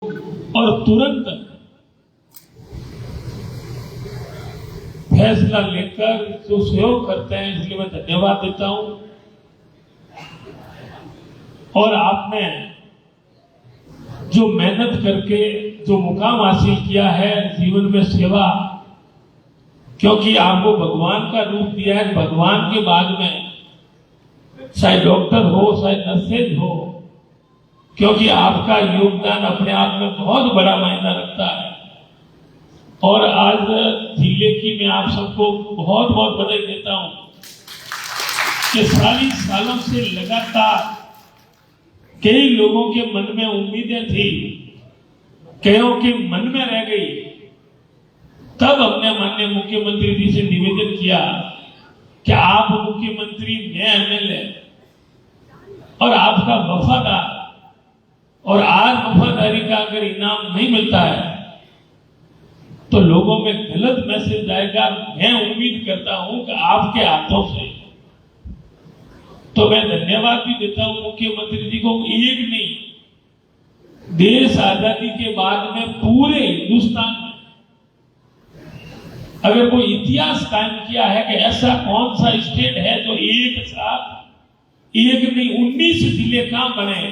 और तुरंत फैसला लेकर जो सहयोग करते हैं, इसलिए मैं धन्यवाद देता हूं। और आपने जो मेहनत करके जो मुकाम हासिल किया है जीवन में सेवा, क्योंकि आपको भगवान का रूप दिया है, भगवान के बाद में चाहे डॉक्टर हो चाहे नर्सेज हो, क्योंकि आपका योगदान अपने आप में बहुत बड़ा मायना रखता है। और आज जिले की मैं आप सबको बहुत बहुत बधाई देता हूं कि 40 सालों से लगातार कई लोगों के मन में उम्मीदें थी, कईयों के मन में रह गई। तब हमने माननीय मुख्यमंत्री जी से निवेदन किया कि आप मुख्यमंत्री, मैं एमएलए और आपका वफादार, और आज वफादारी का अगर इनाम नहीं मिलता है तो लोगों में गलत मैसेज जाएगा। मैं उम्मीद करता हूं कि आपके हाथों से, तो मैं धन्यवाद भी देता हूं मुख्यमंत्री जी को। एक नहीं, देश आजादी के बाद में पूरे हिंदुस्तान में अगर कोई इतिहास कायम किया है कि ऐसा कौन सा स्टेट है जो एक साथ, एक नहीं 19 जिले का बने,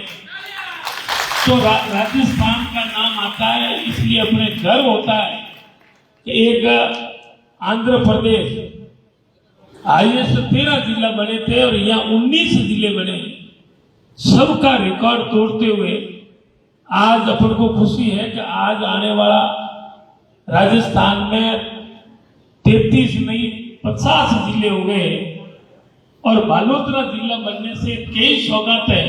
तो राजस्थान का नाम आता है। इसलिए अपने गर्व होता है कि एक आंध्र प्रदेश हाईएस्ट 13 जिला बने थे और यहाँ 19 जिले बने। सबका रिकॉर्ड तोड़ते हुए आज अपन को खुशी है कि आज आने वाला राजस्थान में 33 नहीं 50 जिले हो गए। और बालोतरा जिला बनने से कई सौगात है।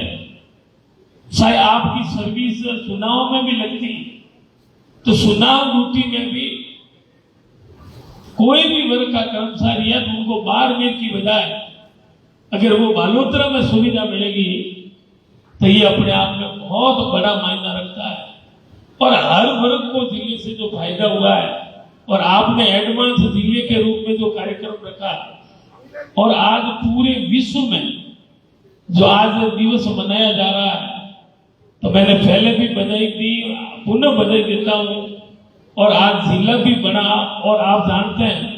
चाहे आपकी सर्विस चुनाव में भी लगती, तो चुनाव ड्यूटी में भी कोई भी वर्ग का कर्मचारी है तो उनको बाड़मेर की बजाय अगर वो बालोतरा में सुविधा मिलेगी तो ये अपने आप में बहुत बड़ा मायना रखता है। और हर वर्ग को जिले से जो फायदा हुआ है, और आपने एडवांस जिले के रूप में जो कार्यक्रम रखा, और आज पूरे विश्व में जो आज दिवस मनाया जा रहा है, तो मैंने पहले भी बधाई दी, पुनः बधाई देता हूं। और आज जिला भी बना, और आप जानते हैं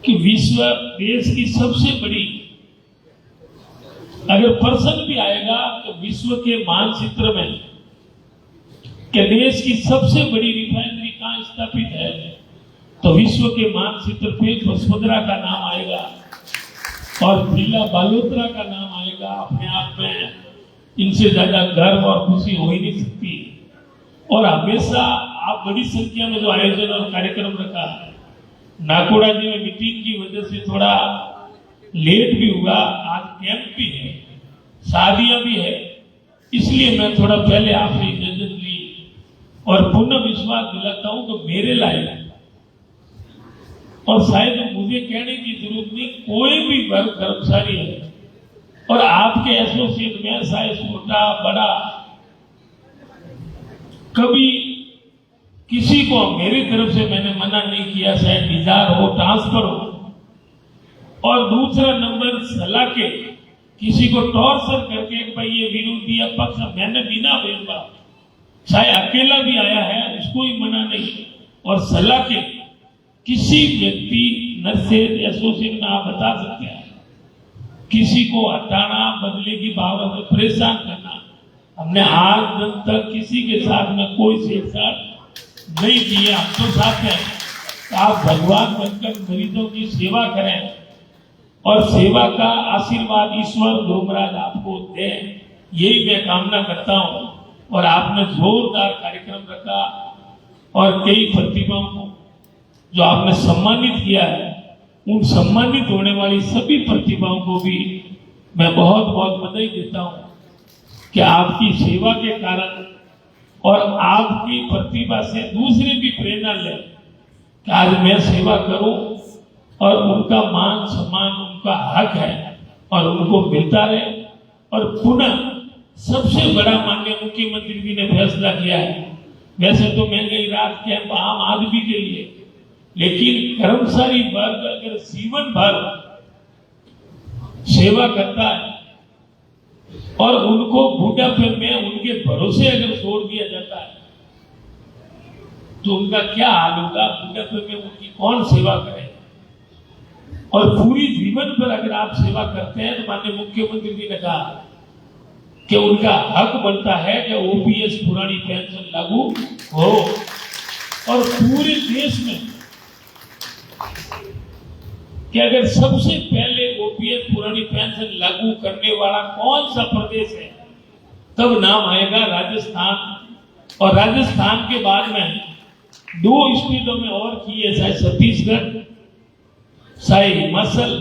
कि विश्व देश की सबसे बड़ी, अगर पर्सन भी आएगा तो विश्व के मानचित्र में कि देश की सबसे बड़ी रिफाइनरी कहां स्थापित है, तो विश्व के मानचित्र पे वसुंधरा का नाम आएगा और जिला बालोतरा का नाम आएगा। अपने आप में इनसे ज्यादा गर्व और खुशी हो ही नहीं सकती। और हमेशा आप बड़ी संख्या में जो आयोजन और कार्यक्रम रखा, नाकोड़ा जी में मीटिंग की वजह से थोड़ा लेट भी हुआ, आज कैंप भी है, शादियां भी है, इसलिए मैं थोड़ा पहले आपसे इजाजत ली। और पुनः विश्वास दिलाता हूं कि मेरे लायक, और शायद मुझे कहने की जरूरत नहीं, कोई भी वर्ग कर्मचारी है और आपके एसोसिएट में चाहे छोटा बड़ा, कभी किसी को मेरी तरफ से मैंने मना नहीं किया, चाहे डिजायर हो, ट्रांसफर हो। और दूसरा नंबर सलाह के किसी को टॉर्चर करके भाई ये विरोधी पक्ष, मैंने बिना भेदभाव, चाहे अकेला भी आया है उसको ही मना नहीं। और सलाह के किसी व्यक्ति नर्सेज एसोसिएशन में आप बता सकते हैं, किसी को हटाना, बदले की भावना से परेशान करना, हमने आज दिन तक किसी के साथ में कोई छेड़छाड़ नहीं की है। हम तो चाहते हैं कि आप भगवान बनकर मरीजों की सेवा करें और सेवा का आशीर्वाद ईश्वर धर्मराज आपको दे, यही मैं कामना करता हूं। और आपने जोरदार कार्यक्रम रखा और कई प्रतिभाओं को जो आपने सम्मानित किया है, उन सम्मानित होने वाली सभी प्रतिभाओं को भी मैं बहुत बहुत बधाई देता हूं कि आपकी सेवा के कारण और आपकी प्रतिभा से दूसरे भी प्रेरणा लें कि आज मैं सेवा करूं, और उनका मान सम्मान, उनका हक है और उनको मिलता रहे। और पुनः सबसे बड़ा माननीय मुख्यमंत्री जी ने फैसला किया है, वैसे तो महंगाई राहत कैंप आम आदमी के लिए, लेकिन कर्मचारी वर्ग अगर जीवन भर सेवा करता है और उनको बुढ़ापे में उनके भरोसे अगर छोड़ दिया जाता है तो उनका क्या हाल होगा, बुढ़ापे में उनकी कौन सेवा करे। और पूरी जीवन पर अगर आप सेवा करते हैं तो माननीय मुख्यमंत्री जी ने कहा कि उनका हक बनता है कि ओपीएस पुरानी पेंशन लागू हो। और पूरे देश में कि अगर सबसे पहले ओपीएस पुरानी पेंशन लागू करने वाला कौन सा प्रदेश है, तब नाम आएगा राजस्थान। और राजस्थान के बाद में 2 स्टेटों में और किए, चाहे छत्तीसगढ़ चाहे हिमाचल,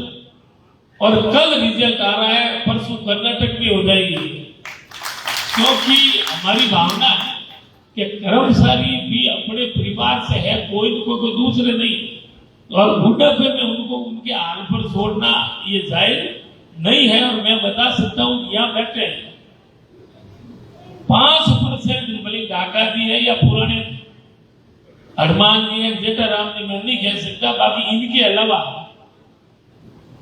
और कल रिजल्ट आ रहा है, परसों कर्नाटक में हो जाएगी। क्योंकि हमारी भावना है कि कर्मचारी भी अपने परिवार से है, कोई दूसरे नहीं, और बुढ़ापे में उनको उनके हाल पर छोड़ना ये जायज नहीं है। और मैं बता सकता हूं यहाँ बैठे 5% भले ढाका जी है या पुराने हनुमान जी है, जेठाराम जी, मैं नहीं कह सकता, बाकी इनके अलावा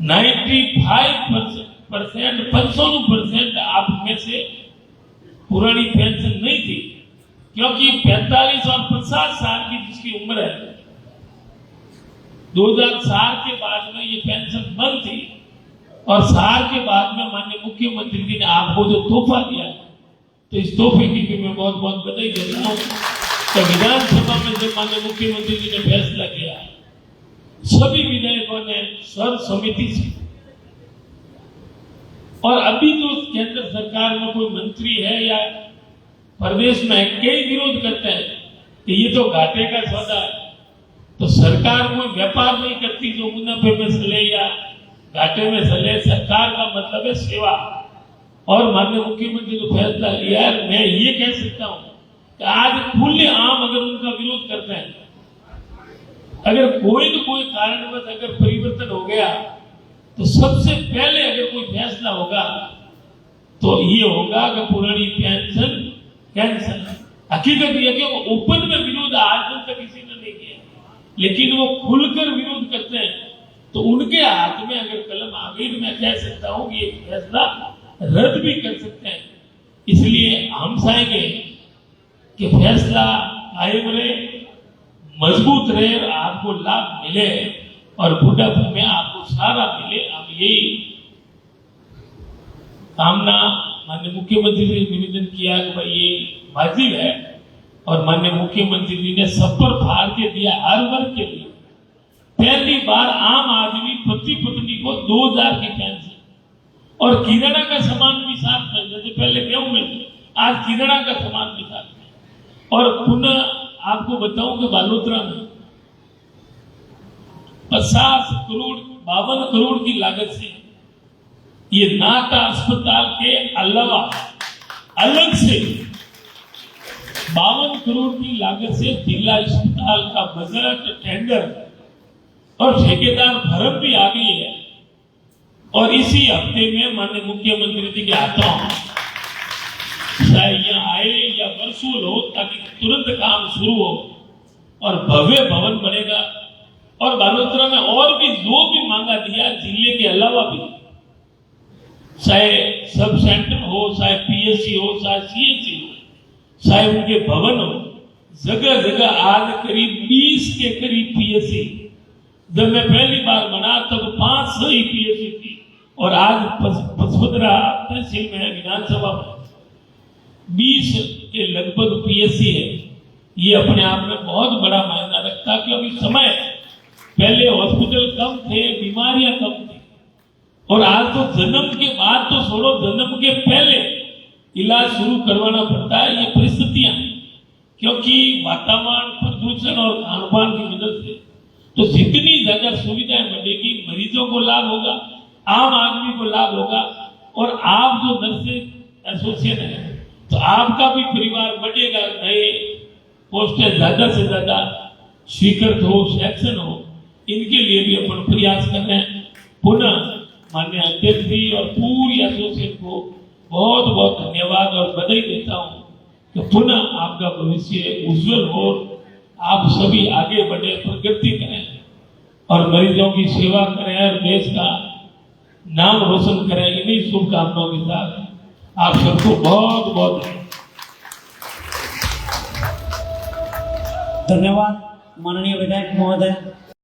95% आप में से पुरानी पेंशन नहीं थी। क्योंकि 45 और 50 साल की जिसकी उम्र है, 2004 के बाद में ये पेंशन बंद थी। और साल के बाद में माननीय मुख्यमंत्री जी ने आपको जो तोहफा दिया, तो इस तोहफे की भी मैं बहुत बहुत बधाई देता हूँ। तो विधानसभा में जब माननीय मुख्यमंत्री जी ने फैसला किया, सभी विधायकों ने सर्वसम्मति से, और अभी जो केंद्र सरकार में कोई मंत्री है या प्रदेश में कई विरोध करते हैं कि ये तो घाटे का सौदा है। तो सरकार कोई व्यापार नहीं करती जो मुनाफे में चले या घाटे में चले। सरकार का मतलब है सेवा। और माननीय मुख्यमंत्री ने फैसला लिया है, मैं ये कह सकता हूं कि आज खुले आम अगर उनका विरोध करते हैं, अगर कोई न कोई कारणवश अगर परिवर्तन हो गया, तो सबसे पहले अगर कोई फैसला होगा तो ये होगा कि पुरानी पेंशन कैंसल। हकीकत यह कि वो ओपन में विरोध आज तक किसी ने नहीं किया, लेकिन वो खुलकर विरोध करते हैं। तो उनके हाथ में अगर कलम आ गई तो मैं कह सकता हूं कि ये फैसला रद्द भी कर सकते हैं। इसलिए हम चाहेंगे कि फैसला कायम रहे, मजबूत रहे, और आपको लाभ मिले और बुढ़ापे में आपको सारा मिले। हम यही कामना माननीय मुख्यमंत्री जी ने निवेदन किया कि भाई ये वाजिब है। और माननीय मुख्यमंत्री जी ने सब पर फाड़ के दिया हर वर्ग के लिए। पहली बार आम आदमी पति पत्नी को 2000 की पेंशन और किराना का सामान भी साथ में, जैसे पहले गेहूं में, आज किराना का सामान भी साथ में। और पुनः आपको बताऊं कि बालोतरा में 50 करोड़ 52 करोड़ की लागत से ये नाटा अस्पताल के अलावा अलग से 52 करोड़ की लागत से जिला अस्पताल का बजट, टेंडर और ठेकेदार भरम भी आ गई है। और इसी हफ्ते में माननीय मुख्यमंत्री जी के हाथों चाहे यहाँ आए या वसूल हो, ताकि तुरंत काम शुरू हो और भव्य भवन बनेगा। और बालोतरा में और भी जो भी मांगा दिया जिले के अलावा भी, चाहे सब सेंटर हो, चाहे पीएससी हो, चाहे सीएचसी हो, चाहे उनके भवन हो, जगह जगह आज करीब 20 के करीब पीएससी। जब मैं पहली बार बना तब 500 ही पीएससी थी, और आज 15 तहसील में विधानसभा में 20 के लगभग पीएससी है। ये अपने आप में बहुत बड़ा मायना रखता, क्योंकि समय पहले हॉस्पिटल कम थे, बीमारियां कम थी, और आज तो जन्म के बाद तो छोड़ो, जन्म के पहले इलाज शुरू करवाना पड़ता है। ये परिस्थितियां, क्योंकि वातावरण, प्रदूषण और खान-पान की वजह से तो जितनी ज्यादा सुविधाएं बढ़ेगी, मरीजों को लाभ होगा, आम आदमी को लाभ होगा। और आप जो नर्सेज एसोसिएशन है, तो आपका भी परिवार बढ़ेगा, नए पोस्टें ज्यादा से ज्यादा स्वीकृत हो, सेक्शन हो, इनके लिए भी अपन प्रयास कर रहे हैं। पुनः माननीय अध्यक्ष जी और पूरी एसोसिएशन को बहुत बहुत धन्यवाद और बधाई देता हूं कि पुनः आपका भविष्य उज्जवल हो, आप सभी आगे बढ़े, प्रगति करें और मरीजों की सेवा करें और देश का नाम रोशन करें। इन्हीं शुभकामनाओं के साथ आप सबको बहुत बहुत धन्यवाद माननीय विधायक महोदय।